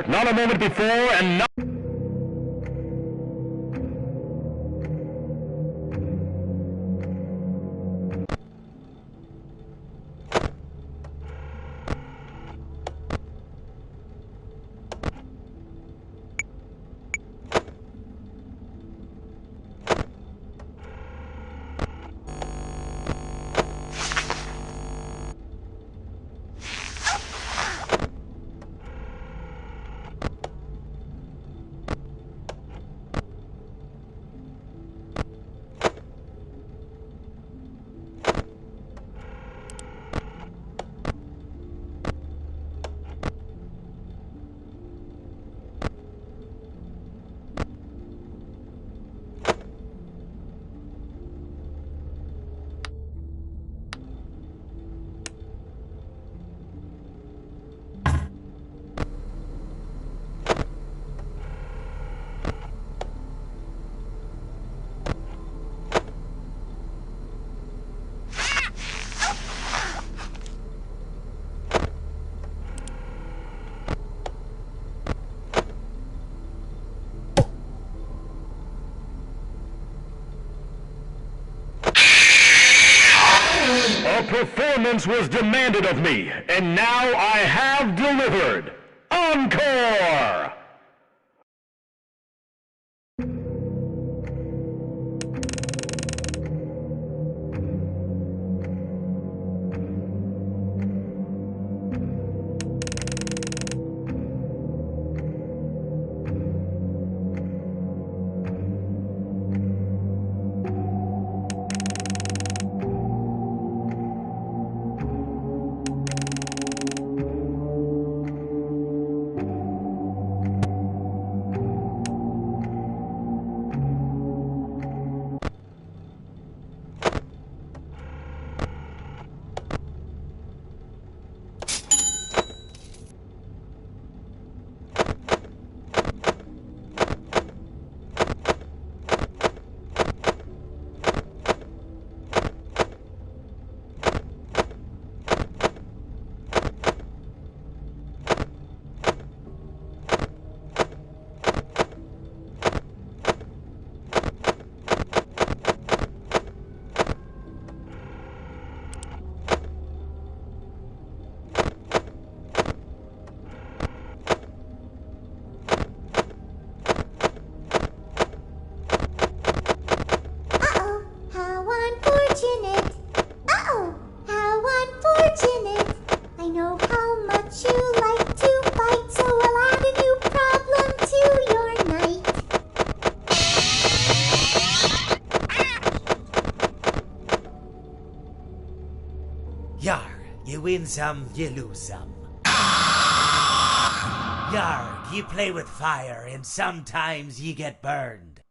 after, not a moment before, and not... A performance was demanded of me, and now I have delivered. Encore! I know how much you like to fight, so I'll add a new problem to your night. Yar, you win some, you lose some. Yar, you play with fire, and sometimes you get burned.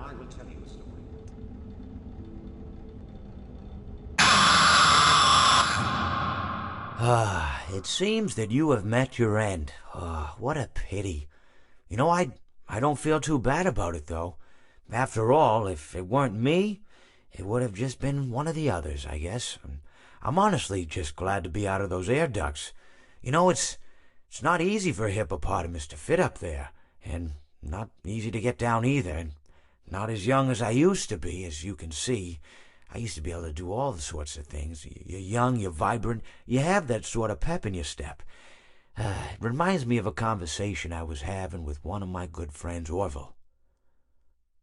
I will tell you a story. It seems that you have met your end. What a pity. You know, I don't feel too bad about it, though. After all, if it weren't me, it would have just been one of the others, I guess. I'm honestly just glad to be out of those air ducts. You know, it's not easy for a hippopotamus to fit up there, and not easy to get down either, and not as young as I used to be, as you can see. I used to be able to do all sorts of things. You're young, you're vibrant, you have that sort of pep in your step. It reminds me of a conversation I was having with one of my good friends, Orville.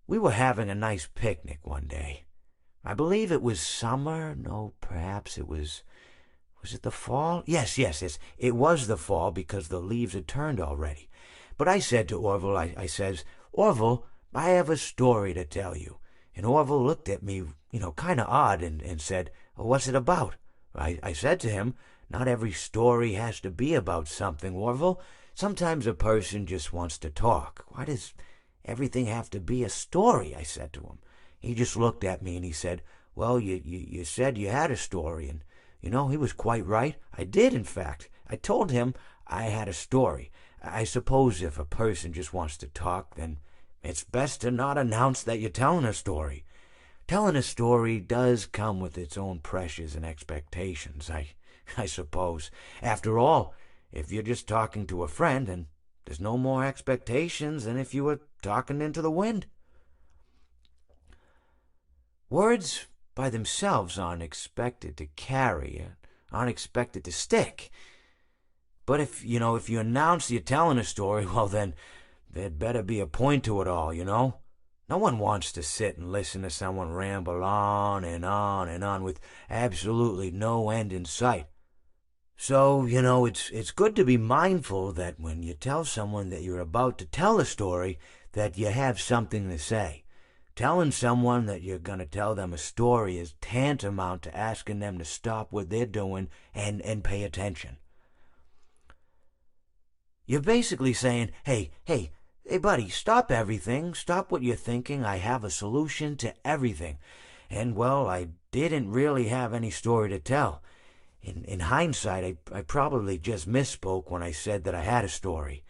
We were having a nice picnic one day. I believe it was summer. No, perhaps it was... Was it the fall? Yes. It was the fall because the leaves had turned already. But I said to Orville, I says, Orville, I have a story to tell you. And Orville looked at me, kind of odd and said, what's it about? I said to him, not every story has to be about something, Orville. Sometimes a person just wants to talk. Why does everything have to be a story? I said to him. He just looked at me and he said, well, you said you had a story. And, he was quite right. I did, in fact. I told him I had a story. I suppose if a person just wants to talk, then it's best to not announce that you're telling a story. Telling a story does come with its own pressures and expectations, I suppose. After all, if you're just talking to a friend, then there's no more expectations than if you were talking into the wind. Words by themselves aren't expected to carry, aren't expected to stick. But if you announce you're telling a story, well then, there'd better be a point to it all, No one wants to sit and listen to someone ramble on and on and on with absolutely no end in sight. So, it's good to be mindful that when you tell someone that you're about to tell a story, that you have something to say. Telling someone that you're going to tell them a story is tantamount to asking them to stop what they're doing and pay attention. You're basically saying, hey, buddy, stop everything. Stop what you're thinking. I have a solution to everything. And, well, I didn't really have any story to tell. In hindsight, I probably just misspoke when I said that I had a story.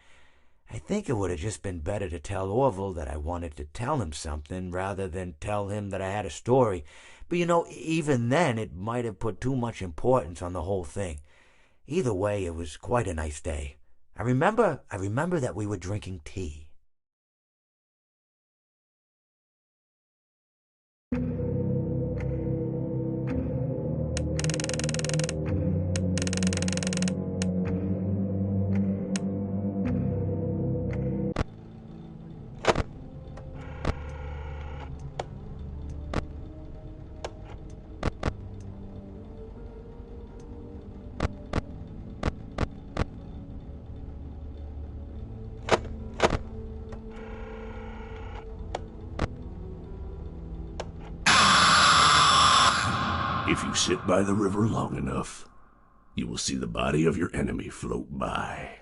I think it would have just been better to tell Orville that I wanted to tell him something rather than tell him that I had a story. But, even then, it might have put too much importance on the whole thing. Either way, it was quite a nice day. I remember that we were drinking tea. If you sit by the river long enough, you will see the body of your enemy float by.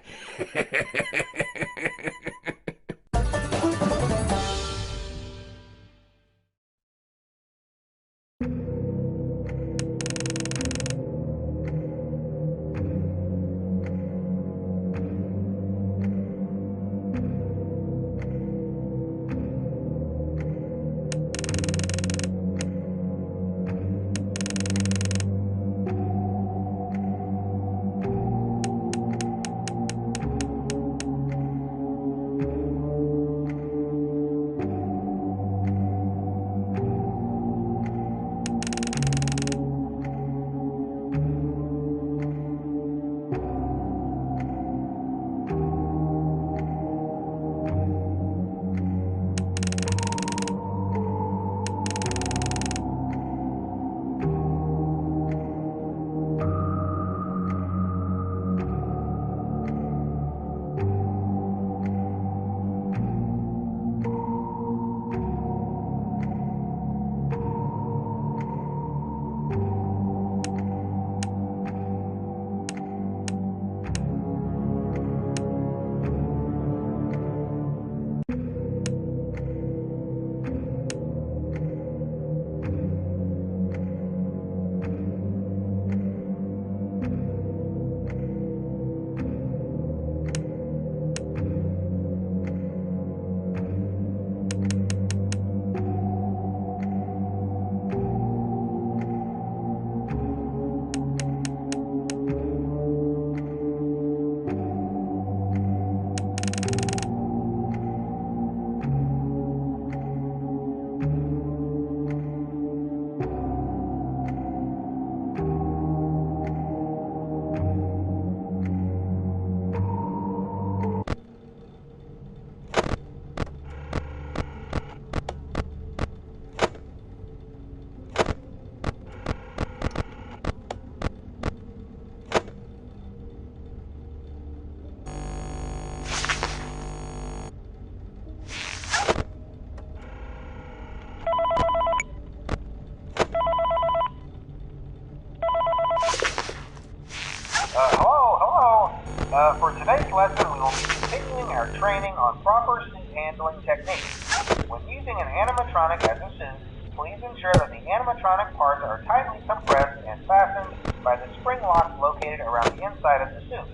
using an animatronic as a suit, please ensure that the animatronic parts are tightly compressed and fastened by the spring locks located around the inside of the suit.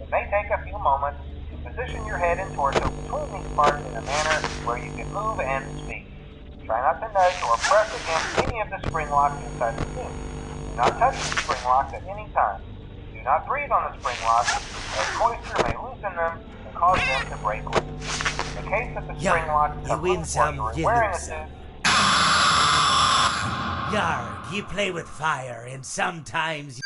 It may take a few moments to position your head and torso between these parts in a manner where you can move and speak. Try not to nudge or press against any of the spring locks inside the suit. Do not touch the spring locks at any time. Do not breathe on the spring locks, as moisture may loosen them and cause them to break loose. In the case that the spring locks you come win loose while some, you are you wearing a lose suit, some. Yarg, you play with fire, and sometimes